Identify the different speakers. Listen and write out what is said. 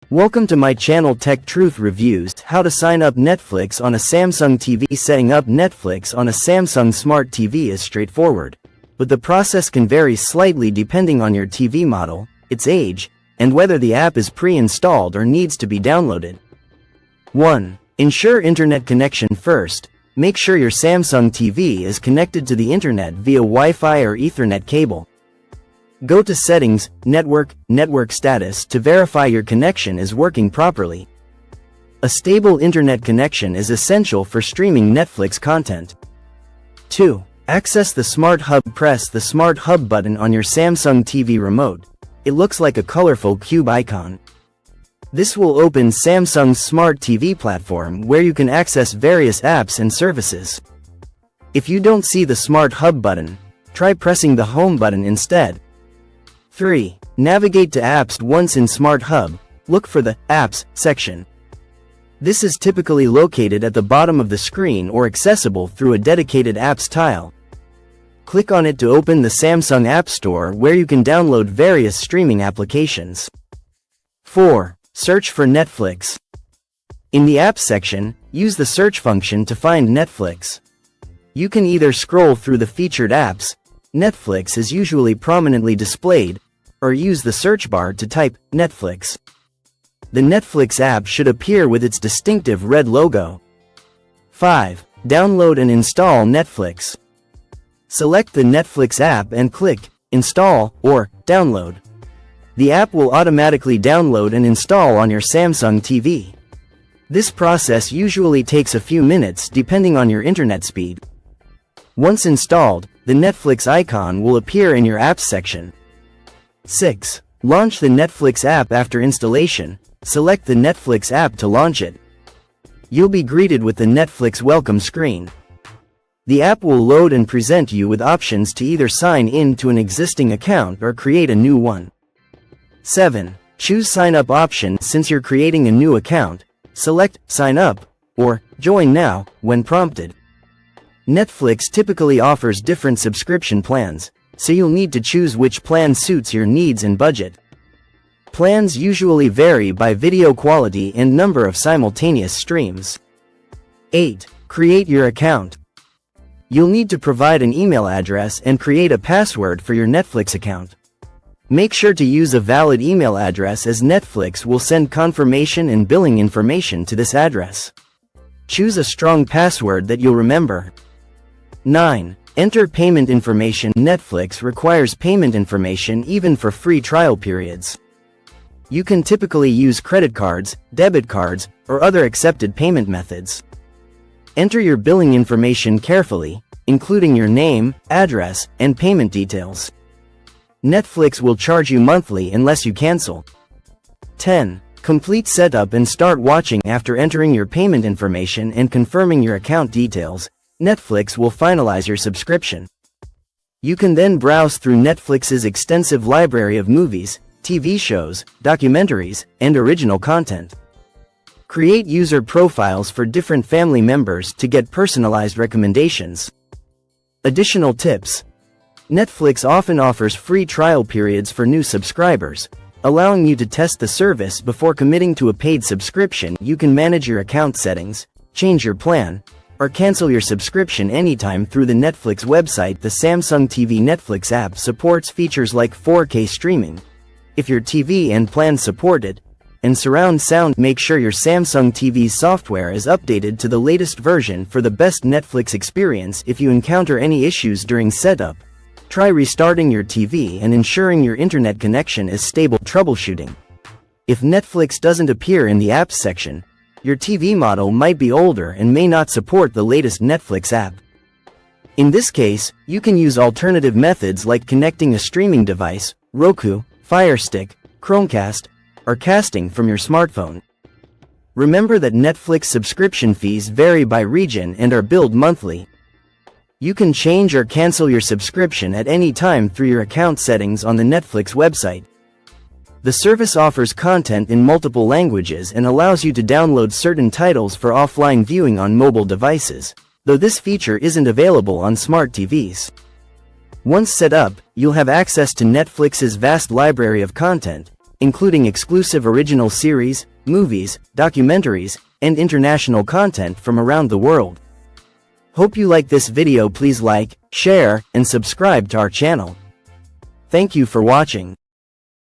Speaker 1: Welcome to my channel Tech Truth Reviews. How to sign up Netflix on a Samsung TV. Setting up Netflix on a Samsung Smart TV is straightforward, but the process can vary slightly depending on your TV model, its age, and whether the app is pre-installed or needs to be downloaded. 1. Ensure internet connection. First, make sure your Samsung TV is connected to the internet via Wi-Fi or Ethernet cable. Go to Settings, Network Status to verify your connection is working properly. A stable internet connection is essential for streaming Netflix content. 2. Access the Smart Hub. Press the Smart Hub button on your Samsung TV remote. It looks like a colorful cube icon. This will open Samsung's Smart TV platform where you can access various apps and services. If you don't see the Smart Hub button, try pressing the Home button instead. 3. Navigate to Apps. Once in Smart Hub, look for the Apps section. This is typically located at the bottom of the screen or accessible through a dedicated Apps tile. Click on it to open the Samsung App Store where you can download various streaming applications. 4. Search for Netflix. In the Apps section, use the search function to find Netflix. You can either scroll through the featured apps, Netflix is usually prominently displayed, or use the search bar to type Netflix. The Netflix app should appear with its distinctive red logo. 5. Download and install Netflix. Select the Netflix app and click Install or Download. The app will automatically download and install on your Samsung TV. This process usually takes a few minutes depending on your internet speed. Once installed, the Netflix icon will appear in your apps section. 6. Launch the Netflix app. After installation, select the Netflix app to launch it. You'll be greeted with the Netflix welcome screen. The app will load and present you with options to either sign in to an existing account or create a new one. 7. Choose Sign Up option. Since you're creating a new account, select Sign Up or Join Now when prompted. Netflix typically offers different subscription plans, so you'll need to choose which plan suits your needs and budget. Plans usually vary by video quality and number of simultaneous streams. 8. Create your account. You'll need to provide an email address and create a password for your Netflix account. Make sure to use a valid email address as Netflix will send confirmation and billing information to this address. Choose a strong password that you'll remember. 9. Enter payment information. Netflix requires payment information even for free trial periods. You can typically use credit cards, debit cards, or other accepted payment methods. Enter your billing information carefully, including your name, address, and payment details. Netflix will charge you monthly unless you cancel. 10. Complete setup and start watching. After entering your payment information and confirming your account details, Netflix will finalize your subscription. You can then browse through Netflix's extensive library of movies, TV shows, documentaries, and original content. Create user profiles for different family members to get personalized recommendations. Additional tips. Netflix often offers free trial periods for new subscribers, allowing you to test the service before committing to a paid subscription. You can manage your account settings, change your plan, or cancel your subscription anytime through the Netflix website. The Samsung TV Netflix app supports features like 4K streaming, if your TV and plan support it, and surround sound. Make sure your Samsung TV's software is updated to the latest version for the best Netflix experience. If you encounter any issues during setup, try restarting your TV and ensuring your internet connection is stable. Troubleshooting. If Netflix doesn't appear in the apps section, your TV model might be older and may not support the latest Netflix app. In this case, you can use alternative methods like connecting a streaming device, Roku, Fire Stick, Chromecast, or casting from your smartphone. Remember that Netflix subscription fees vary by region and are billed monthly. You can change or cancel your subscription at any time through your account settings on the Netflix website. The service offers content in multiple languages and allows you to download certain titles for offline viewing on mobile devices, though this feature isn't available on smart TVs. Once set up, you'll have access to Netflix's vast library of content, including exclusive original series, movies, documentaries, and international content from around the world. Hope you like this video. Please like, share, and subscribe to our channel. Thank you for watching.